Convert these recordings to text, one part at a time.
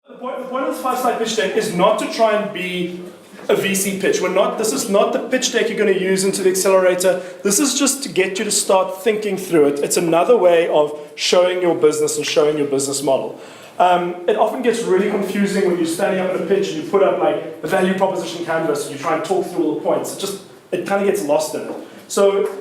The point of this 5-slide pitch deck is not to try and be a VC pitch. This is not the pitch deck you're going to use into the accelerator. This is just to get you to start thinking through it. It's another way of showing your business and showing your business model. It often gets really confusing when you're standing up at a pitch and you put up like a value proposition canvas and you try and talk through all the points. It kind of gets lost in it. So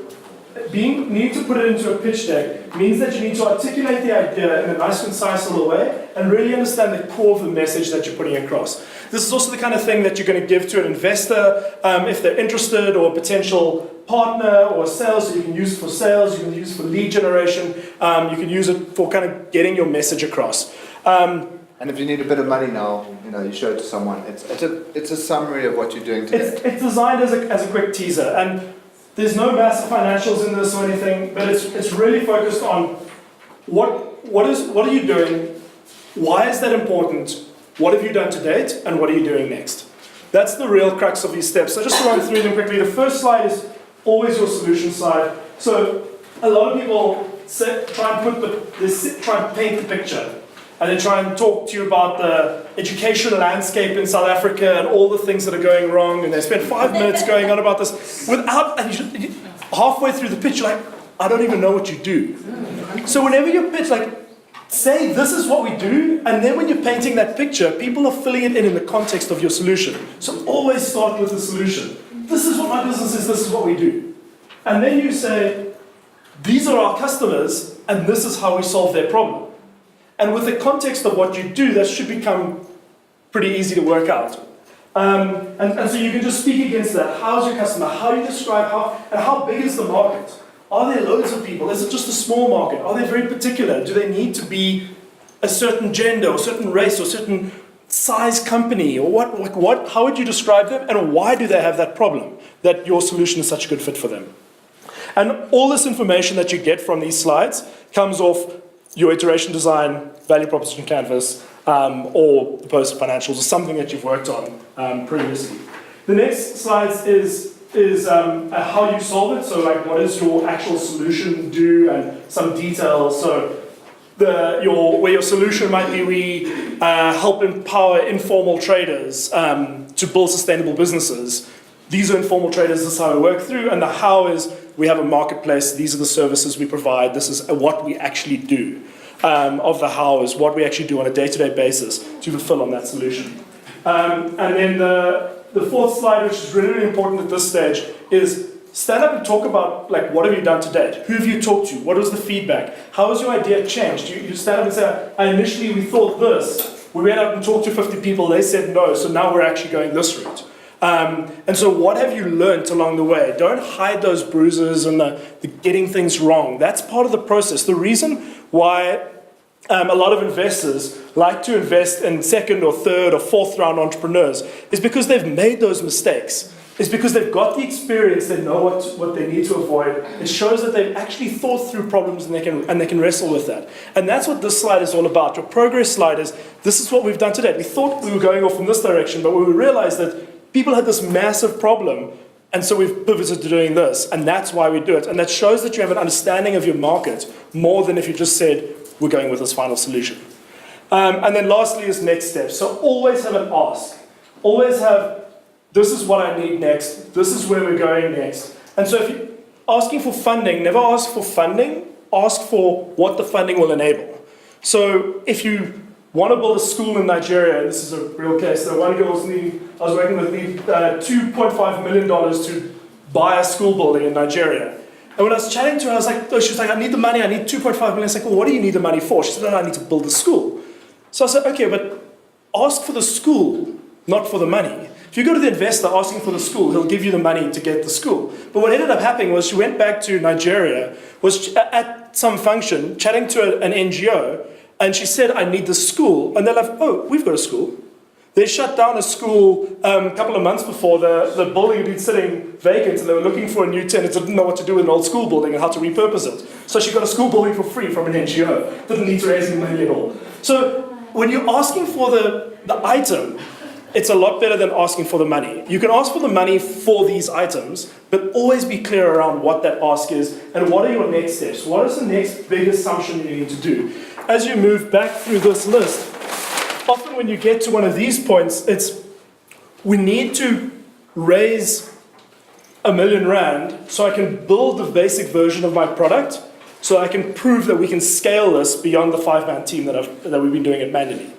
needing to put it into a pitch deck means that you need to articulate the idea in a nice, concise little way and really understand the core of the message that you're putting across. This is also the kind of thing that you're going to give to an investor if they're interested, or a potential partner or sales. So you can use it for sales, you can use it for lead generation, you can use it for kind of getting your message across. And if you need a bit of money now, you show it to someone. It's a summary of what you're doing today. It's designed as a quick teaser, and there's no massive financials in this or anything, but it's really focused on what are you doing, why is that important, what have you done to date, and what are you doing next. That's the real crux of these steps. So just to run through them quickly, the first slide is always your solution slide. So a lot of people try and paint the picture, and they try and talk to you about the education landscape in South Africa and all the things that are going wrong, and they spend 5 minutes going on about this halfway through the pitch, you're like, I don't even know what you do. So whenever you pitch, say this is what we do, and then when you're painting that picture, people are filling it in the context of your solution. So always start with the solution. This is what my business is, this is what we do. And then you say, these are our customers, and this is how we solve their problem. And with the context of what you do, that should become pretty easy to work out. And so you can just speak against that. How's your customer? How do you describe how big is the market? Are there loads of people? Is it just a small market? Are they very particular? Do they need to be a certain gender, or certain race, or certain size company? Or what? How would you describe them? And why do they have that problem, that your solution is such a good fit for them? And all this information that you get from these slides comes off your iteration design, value proposition canvas, or the post financials, or something that you've worked on previously. The next slides is how you solve it. So what does your actual solution do, and some details. So where your solution might be, we help empower informal traders to build sustainable businesses. These are informal traders, this is how we work through. And the how is, we have a marketplace, these are the services we provide, this is what we actually do. Of the how is what we actually do on a day-to-day basis to fulfill on that solution. And then the fourth slide, which is really, really important at this stage, is stand up and talk about what have you done to date? Who have you talked to? What was the feedback? How has your idea changed? You stand up and say, initially we thought this, we went out and talked to 50 people, they said no, so now we're actually going this route. And so what have you learned along the way? Don't hide those bruises and the getting things wrong. That's part of the process. The reason why a lot of investors like to invest in second or third or fourth round entrepreneurs is because they've made those mistakes. It's because they've got the experience, they know what they need to avoid. It shows that they've actually thought through problems and they can wrestle with that. And that's what this slide is all about. Your progress slide is, this is what we've done today. We thought we were going off in this direction, but we realized that people had this massive problem, and so we've pivoted to doing this, and that's why we do it. And that shows that you have an understanding of your market more than if you just said, we're going with this final solution. And then lastly is next steps. So always have an ask. Always have, this is what I need next, this is where we're going next. And so if you're asking for funding, never ask for funding, ask for what the funding will enable. So if you want to build a school in Nigeria, and this is a real case, so one girl I was working with, needed $2.5 million to buy a school building in Nigeria. And when I was chatting to her, I was like, she was like, I need the money, I need 2.5 million. I was like, well, what do you need the money for? She said, no, I need to build a school. So I said, okay, but ask for the school, not for the money. If you go to the investor asking for the school, he'll give you the money to get the school. But what ended up happening was she went back to Nigeria, was at some function, chatting to an NGO, and she said, I need the school. And they're like, oh, we've got a school. They shut down a school a couple of months before. The building had been sitting vacant, and they were looking for a new tenant. They didn't know what to do with an old school building and how to repurpose it. So she got a school building for free from an NGO. Didn't need to raise any money at all. So when you're asking for the item, it's a lot better than asking for the money. You can ask for the money for these items, but always be clear around what that ask is and what are your next steps. What is the next big assumption you need to do? As you move back through this list, often when you get to one of these points, we need to raise R1 million so I can build the basic version of my product, so I can prove that we can scale this beyond the 5-man team that we've been doing it manually.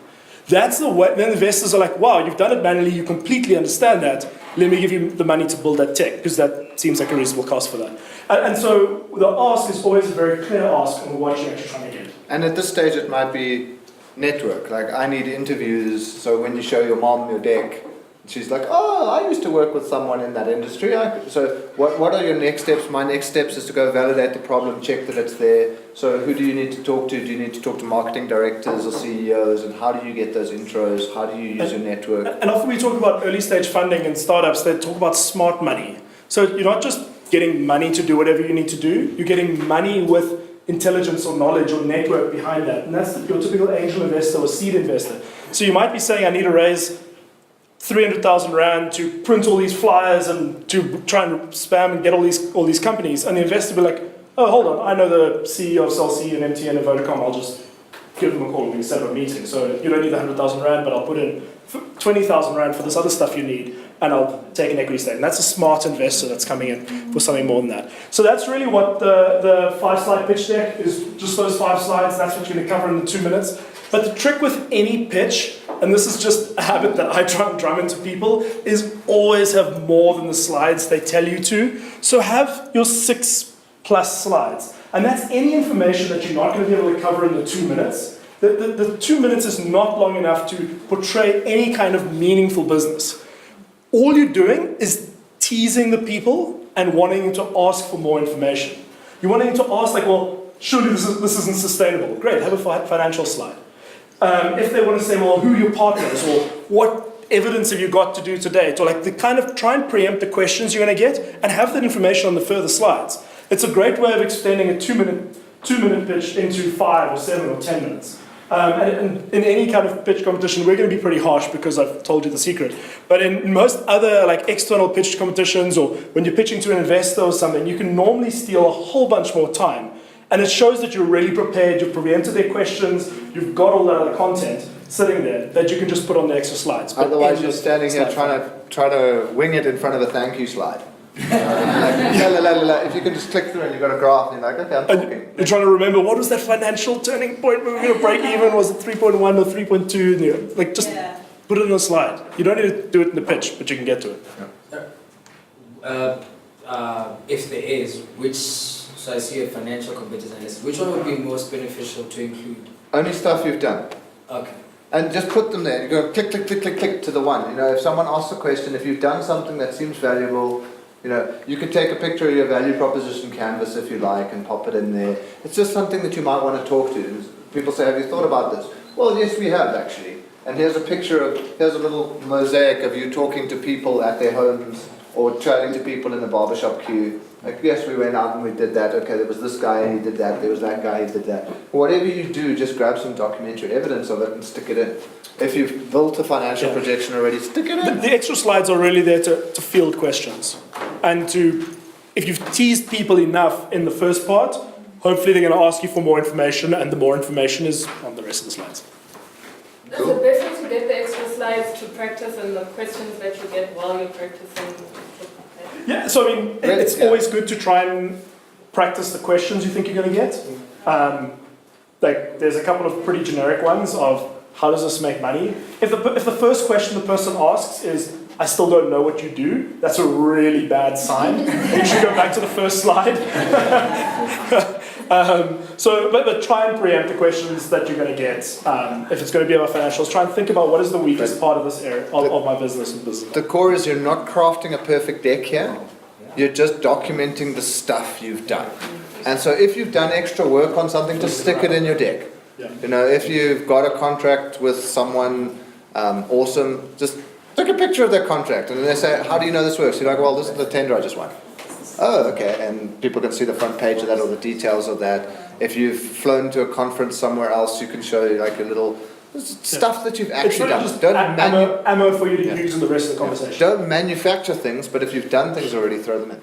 That's the way. Then investors are like, wow, you've done it manually, you completely understand that. Let me give you the money to build that tech, because that seems like a reasonable cost for that. And so the ask is always a very clear ask on what you're actually trying to get. And at this stage, it might be network. Like, I need interviews, so when you show your mom your deck, she's like, oh, I used to work with someone in that industry. So what are your next steps? My next steps is to go validate the problem, check that it's there. So who do you need to talk to? Do you need to talk to marketing directors or CEOs? And how do you get those intros? How do you use your network? And often we talk about early stage funding and startups, they talk about smart money. So you're not just getting money to do whatever you need to do, you're getting money with intelligence or knowledge or network behind that. And that's your typical angel investor or seed investor. So you might be saying, I need to raise 300,000 Rand to print all these flyers and to try and spam and get all these companies. And the investor will be like, oh, hold on, I know the CEO of Cell C and MTN and Vodacom, I'll just give them a call and we can set up a meeting. So you don't need the 100,000 Rand, but I'll put in 20,000 Rand for this other stuff you need, and I'll take an equity stake. And that's a smart investor that's coming in for something more than that. So that's really what the 5-slide pitch deck is, just those 5 slides. That's what you're going to cover in the 2 minutes. But the trick with any pitch, and this is just a habit that I try and drum into people, is always have more than the slides they tell you to. So have your 6+ slides. And that's any information that you're not going to be able to cover in the 2 minutes. The 2 minutes is not long enough to portray any kind of meaningful business. All you're doing is teasing the people and wanting to ask for more information. You're wanting to ask, like, well, surely this isn't sustainable. Great, have a financial slide. If they want to say, well, who are your partners, or what evidence have you got to do to date, or like the kind of try and preempt the questions you're going to get and have that information on the further slides. It's a great way of extending a 2 minute pitch into 5 or 7 or 10 minutes. And in any kind of pitch competition, we're going to be pretty harsh because I've told you the secret. But in most other like external pitch competitions, or when you're pitching to an investor or something, you can normally steal a whole bunch more time. And it shows that you're really prepared, you've preempted their questions, you've got all that other content sitting there that you can just put on the extra slides. But otherwise, you're standing here trying to wing it in front of a thank you slide. If you can just click through and you've got a graph and you're like, okay, I'm talking. You're trying to remember, what was that financial turning point where we were going to break even? Was it 3.1 or 3.2? And you're like, just put it on a slide. You don't need to do it in the pitch, but you can get to it. If there is, so I see a financial competitor list, which one would be most beneficial to include? Only stuff you've done. Okay. And just put them there. You go click, click, click, click, click to the one. You know, if someone asks a question, if you've done something that seems valuable, you know, you could take a picture of your value proposition canvas if you like and pop it in there. It's just something that you might want to talk to. And people say, have you thought about this? Well, yes, we have actually. And here's a little mosaic of you talking to people at their homes or chatting to people in the barbershop queue. Like, yes, we went out and we did that. Okay, there was this guy and he did that. There was that guy, he did that. Whatever you do, just grab some documentary evidence of it and stick it in. If you've built a financial projection already, stick it in. The extra slides are really there to field questions. And if you've teased people enough in the first part, hopefully they're going to ask you for more information, and the more information is on the rest of the slides. Is it better to get the extra slides to practice and the questions that you get while you're practicing? Yeah, so I mean, it's always good to try and practice the questions you think you're going to get. Like, there's a couple of pretty generic ones of, how does this make money? If the first question the person asks is, I still don't know what you do, that's a really bad sign. You should go back to the first slide. But try and preempt the questions that you're going to get. If it's going to be about financials, try and think about what is the weakest part of this area of my business and business. The core is you're not crafting a perfect deck here. You're just documenting the stuff you've done. And so if you've done extra work on something, just stick it in your deck. Yeah. You know, if you've got a contract with someone awesome, just take a picture of their contract. And then they say, how do you know this works? You're like, well, this is the tender I just won. Oh, okay. And people can see the front page of that or the details of that. If you've flown to a conference somewhere else, you can show like a little stuff that you've actually done. Just ammo for you to use in the rest of the conversation. Don't manufacture things, but if you've done things already, throw them in.